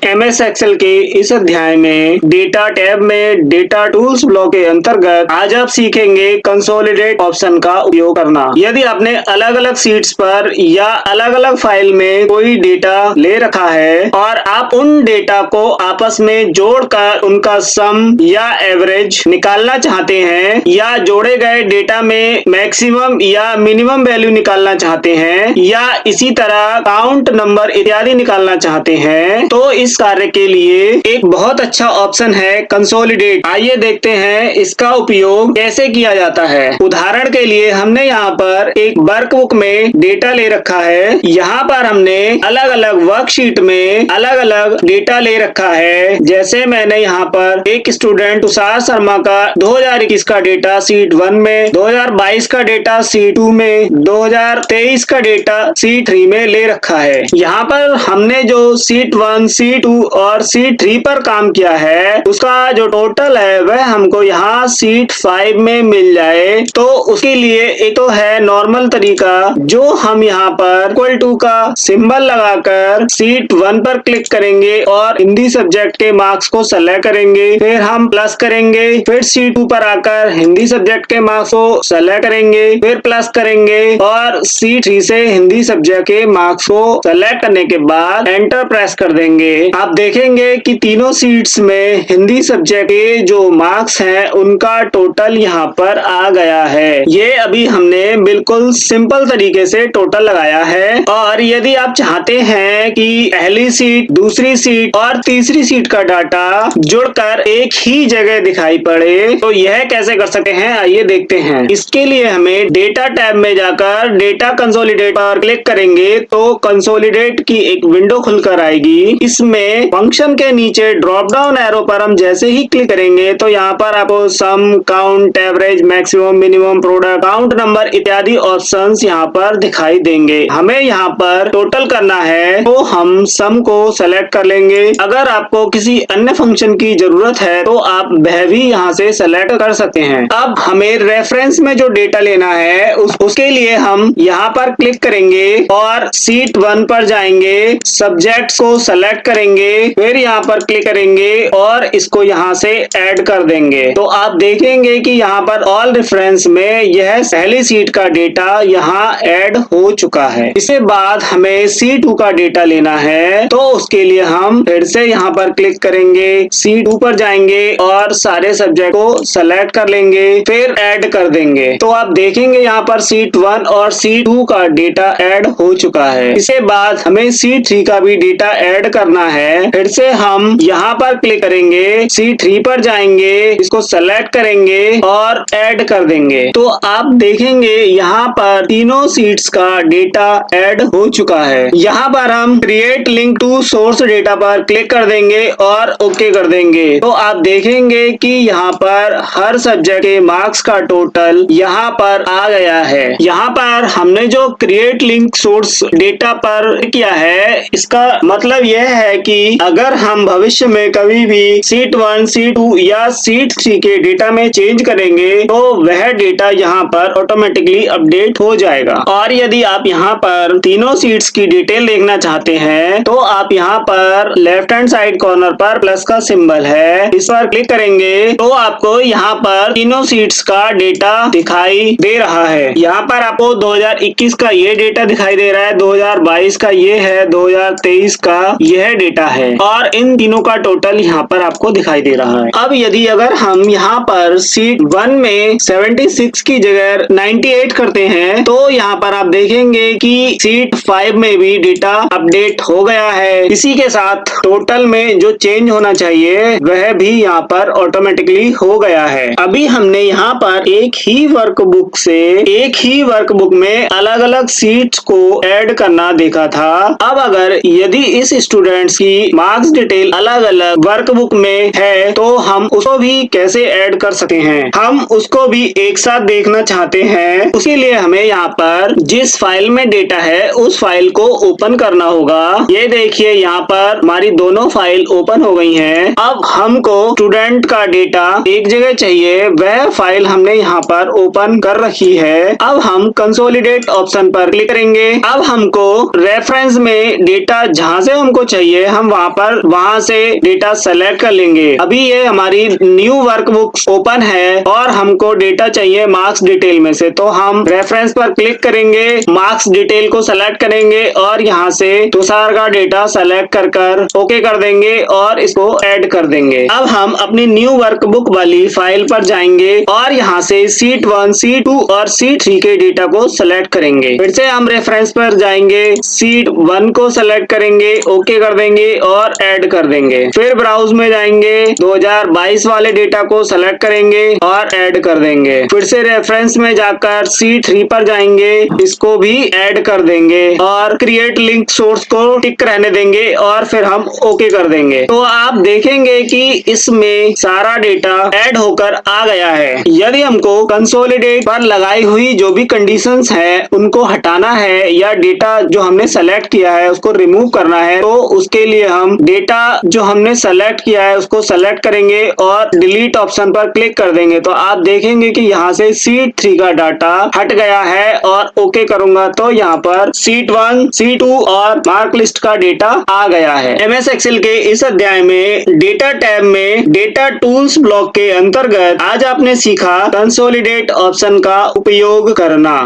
MS Excel के इस अध्याय में डेटा टैब में डेटा टूल्स ब्लॉक के अंतर्गत आज आप सीखेंगे कंसोलिडेट ऑप्शन का उपयोग करना। यदि आपने अलग अलग सीट्स पर या अलग अलग फाइल में कोई डेटा ले रखा है और आप उन डेटा को आपस में जोड़कर उनका सम या एवरेज निकालना चाहते हैं या जोड़े गए डेटा में मैक्सिमम या मिनिमम वैल्यू निकालना चाहते हैं या इसी तरह काउंट नंबर इत्यादि निकालना चाहते हैं तो इस कार्य के लिए एक बहुत अच्छा ऑप्शन है कंसोलिडेट। आइए देखते हैं इसका उपयोग कैसे किया जाता है। उदाहरण के लिए हमने यहाँ पर एक वर्कबुक में डेटा ले रखा है। यहाँ पर हमने अलग अलग वर्कशीट में अलग अलग डेटा ले रखा है। जैसे मैंने यहाँ पर एक स्टूडेंट तुषार शर्मा का 2021 का डेटा सीट 1 में, 2022 का डेटा सीट 2 में, 2023 का डेटा सीट 3 में ले रखा है। यहाँ पर हमने जो सीट 1, सीट 2 और सीट 3 पर काम किया है उसका जो टोटल है वह हमको यहाँ सीट 5 में मिल जाए तो उसके लिए एक तो है नॉर्मल तरीका जो हम यहाँ पर इक्वल टू का सिंबल लगाकर सीट 1 पर क्लिक करेंगे और हिंदी सब्जेक्ट के मार्क्स को सेलेक्ट करेंगे, फिर हम प्लस करेंगे, फिर सीट 2 पर आकर हिंदी सब्जेक्ट के मार्क्स को सेलेक्ट करेंगे, फिर प्लस करेंगे और सीट 3 से हिंदी सब्जेक्ट के मार्क्स को सेलेक्ट करने के बाद एंटर प्रेस कर देंगे। आप देखेंगे कि तीनों सीट्स में हिंदी सब्जेक्ट के जो मार्क्स हैं उनका टोटल यहाँ पर आ गया है। ये अभी हमने बिल्कुल सिंपल तरीके से टोटल लगाया है। और यदि आप चाहते हैं कि पहली सीट, दूसरी सीट और तीसरी सीट का डाटा जुड़कर एक ही जगह दिखाई पड़े तो यह कैसे कर सकते हैं आइए देखते हैं। इसके लिए हमें डेटा टैब में जाकर डेटा कंसोलिडेट पर क्लिक करेंगे तो कंसोलिडेट की एक विंडो खुलकर आएगी। इसमें फंक्शन के नीचे ड्रॉप डाउन एरो पर हम जैसे ही क्लिक करेंगे तो यहाँ पर आपको sum, count, average, maximum, minimum, product, count number इत्यादि ऑप्शंस यहाँ पर दिखाई देंगे। हमें यहाँ पर टोटल करना है तो हम सम को सेलेक्ट कर लेंगे। अगर आपको किसी अन्य फंक्शन की जरूरत है तो आप वह भी यहाँ से सेलेक्ट कर सकते हैं। अब हमें रेफरेंस में जो डेटा लेना है उसके लिए हम यहाँ पर क्लिक करेंगे और सीट 1 पर जाएंगे, सब्जेक्ट्स को सेलेक्ट करेंगे, फिर यहाँ पर क्लिक करेंगे और इसको यहाँ से ऐड कर देंगे। तो आप देखेंगे कि यहाँ पर ऑल रेफरेंस में यह पहली सीट का डेटा यहाँ ऐड हो चुका है। इसके बाद हमें C2 का डेटा लेना है तो उसके लिए हम फिर से यहाँ पर क्लिक करेंगे, C2 पर जाएंगे और सारे सब्जेक्ट को सेलेक्ट कर लेंगे, फिर ऐड कर देंगे। तो आप देखेंगे यहाँ पर सीट 1 और सीट 2 का डेटा ऐड हो चुका है। इसके बाद हमें सीट 3 का भी डेटा ऐड करना है। फिर से हम यहाँ पर क्लिक करेंगे, सीट 3 पर जाएंगे, इसको सेलेक्ट करेंगे और ऐड कर देंगे। तो आप देखेंगे यहाँ पर तीनों सीट्स का डेटा ऐड हो चुका है। यहाँ पर हम create link to source data पर क्लिक कर देंगे और ओके कर देंगे। तो आप देखेंगे कि यहाँ पर हर सब्जेक्ट के मार्क्स का टोटल यहाँ पर आ गया है। यहाँ पर हमने जो क्रिएट लिंक सोर्स डेटा पर किया है इसका मतलब यह है कि अगर हम भविष्य में कभी भी सीट 1, सीट 2 या सीट 3 के डेटा में चेंज करेंगे तो वह डेटा यहाँ पर ऑटोमेटिकली अपडेट हो जाएगा। और यदि आप यहाँ पर तीनों सीट्स की डिटेल देखना चाहते हैं तो आप यहाँ पर लेफ्ट हैंड साइड कॉर्नर पर प्लस का सिंबल है, इस पर क्लिक करेंगे तो आपको यहाँ पर तीनों सीट्स का डेटा दिखाई दे रहा है। यहाँ पर आपको 2021 का ये डेटा दिखाई दे रहा है, 2022 का ये है, 2023 का यह डेटा है और इन तीनों का टोटल यहाँ पर आपको दिखाई दे रहा है। अब यदि अगर हम यहाँ पर सीट 1 में 76 की जगह 98 करते हैं तो यहाँ पर आप देखेंगे कि सीट 5 में भी डेटा अपडेट हो गया है। इसी के साथ टोटल में जो चेंज होना चाहिए वह भी यहाँ पर ऑटोमेटिकली हो गया है। अभी हमने यहाँ पर एक ही वर्कबुक से एक ही वर्कबुक में अलग अलग सीट्स को ऐड करना देखा था। अब अगर यदि इस स्टूडेंट्स की मार्क्स डिटेल अलग अलग वर्कबुक में है तो हम उसको भी कैसे ऐड कर सकते हैं, हम उसको भी एक साथ देखना चाहते हैं। उसके लिए हमें यहाँ पर जिस फाइल में डेटा है उस फाइल को ओपन करना होगा। ये देखिए यहाँ पर हमारी दोनों फाइल ओपन हो गई हैं। अब हमको स्टूडेंट का डेटा एक जगह चाहिए, वह फाइल हमने यहाँ पर ओपन कर रखी है। अब हम कंसोलिडेट ऑप्शन पर क्लिक करेंगे। अब हमको रेफरेंस में डेटा जहाँ से हमको चाहिए हम वहां से डेटा सेलेक्ट कर लेंगे। अभी ये हमारी न्यू वर्कबुक ओपन है और हमको डेटा चाहिए मार्क्स डिटेल में से, तो हम रेफरेंस पर क्लिक करेंगे, मार्क्स डिटेल को सेलेक्ट करेंगे और यहाँ से तुषार का डेटा सेलेक्ट कर ओके कर देंगे और इसको ऐड कर देंगे। अब हम अपनी न्यू वर्कबुक वाली फाइल पर जाएंगे और यहाँ से शीट 1, शीट 2 और शीट 3 के डेटा को सेलेक्ट करेंगे। फिर से हम रेफरेंस पर जाएंगे, शीट 1 को सेलेक्ट करेंगे, ओके कर देंगे और ऐड कर देंगे। फिर ब्राउज में जाएंगे, 2022 वाले डेटा को सेलेक्ट करेंगे और ऐड कर देंगे। फिर से रेफरेंस में जाकर शीट 3 पर जाएंगे, इसको भी ऐड कर देंगे और क्रिएट लिंक सोर्स को टिक रहने देंगे और फिर हम ओके कर देंगे। तो आप देखेंगे कि इसमें सारा डेटा ऐड होकर आ गया है। यदि हमको कंसोलिडेट पर लगाई हुई जो भी कंडीशंस है उनको हटाना है या डेटा जो हमने सेलेक्ट किया है उसको रिमूव करना है, तो उसके लिए हम डेटा जो हमने सेलेक्ट किया है उसको सेलेक्ट करेंगे और डिलीट ऑप्शन पर क्लिक कर देंगे। तो आप देखेंगे कि यहाँ से शीट 3 का डाटा हट गया है और ओके करूंगा तो यहाँ पर शीट 1, शीट 2 और मार्क लिस्ट का डेटा आ गया है। एमएस एक्सेल के इस अध्याय में डेटा टैब में डेटा टूल्स ब्लॉक के अंतर्गत आज आपने सीखा कंसोलिडेट ऑप्शन का उपयोग करना।